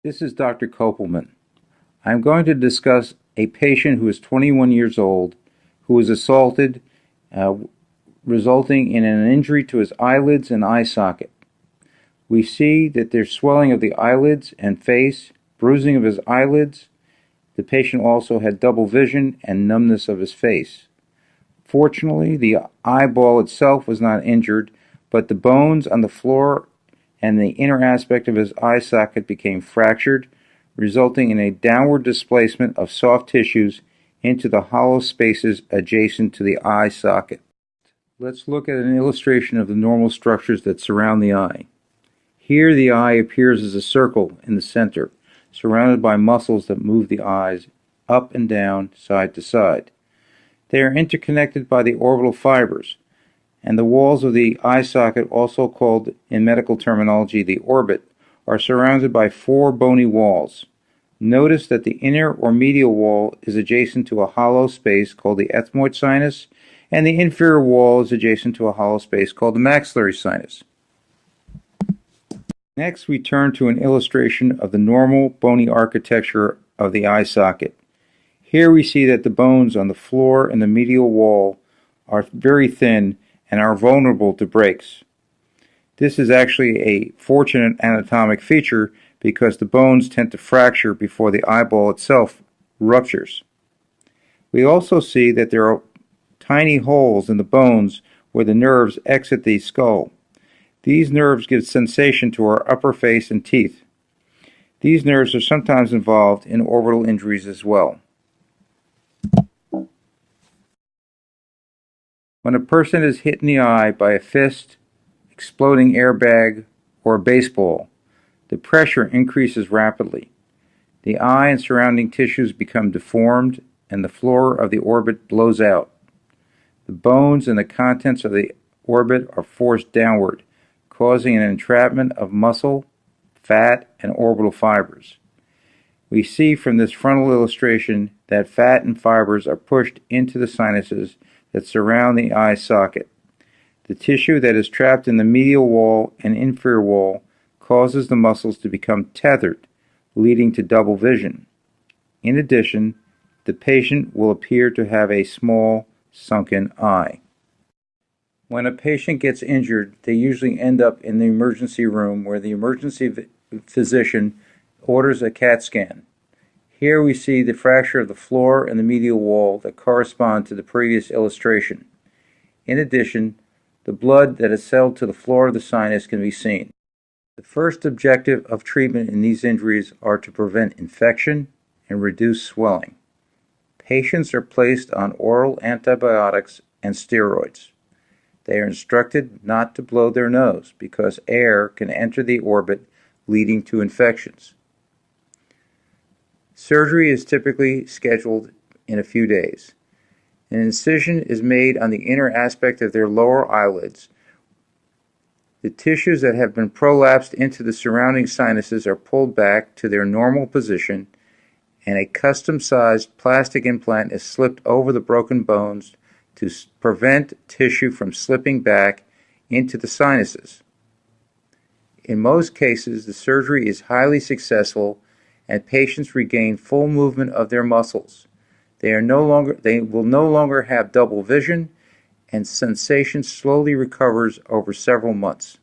This is Dr. Kopelman. I'm going to discuss a patient who is 21 years old who was assaulted, resulting in an injury to his eyelids and eye socket. We see that there's swelling of the eyelids and face, bruising of his eyelids. The patient also had double vision and numbness of his face. Fortunately, the eyeball itself was not injured, but the bones on the floor and the inner aspect of his eye socket became fractured, resulting in a downward displacement of soft tissues into the hollow spaces adjacent to the eye socket. Let's look at an illustration of the normal structures that surround the eye. Here the eye appears as a circle in the center, surrounded by muscles that move the eyes up and down, side to side. They are interconnected by the orbital fibers, and the walls of the eye socket, also called in medical terminology the orbit, are surrounded by four bony walls. Notice that the inner or medial wall is adjacent to a hollow space called the ethmoid sinus, and the inferior wall is adjacent to a hollow space called the maxillary sinus. Next, we turn to an illustration of the normal bony architecture of the eye socket. Here we see that the bones on the floor and the medial wall are very thin and are vulnerable to breaks. This is actually a fortunate anatomic feature because the bones tend to fracture before the eyeball itself ruptures. We also see that there are tiny holes in the bones where the nerves exit the skull. These nerves give sensation to our upper face and teeth. These nerves are sometimes involved in orbital injuries as well. When a person is hit in the eye by a fist, exploding airbag, or a baseball, the pressure increases rapidly. The eye and surrounding tissues become deformed, and the floor of the orbit blows out. The bones and the contents of the orbit are forced downward, causing an entrapment of muscle, fat, and orbital fibers. We see from this frontal illustration that fat and fibers are pushed into the sinuses that surround the eye socket. The tissue that is trapped in the medial wall and inferior wall causes the muscles to become tethered, leading to double vision. In addition, the patient will appear to have a small, sunken eye. When a patient gets injured, they usually end up in the emergency room where the emergency physician orders a CAT scan. Here we see the fracture of the floor and the medial wall that correspond to the previous illustration. In addition, the blood that is settled to the floor of the sinus can be seen. The first objective of treatment in these injuries are to prevent infection and reduce swelling. Patients are placed on oral antibiotics and steroids. They are instructed not to blow their nose because air can enter the orbit, leading to infections. Surgery is typically scheduled in a few days. An incision is made on the inner aspect of their lower eyelids. The tissues that have been prolapsed into the surrounding sinuses are pulled back to their normal position, and a custom-sized plastic implant is slipped over the broken bones to prevent tissue from slipping back into the sinuses. In most cases, the surgery is highly successful and patients regain full movement of their muscles. They will no longer have double vision, and sensation slowly recovers over several months.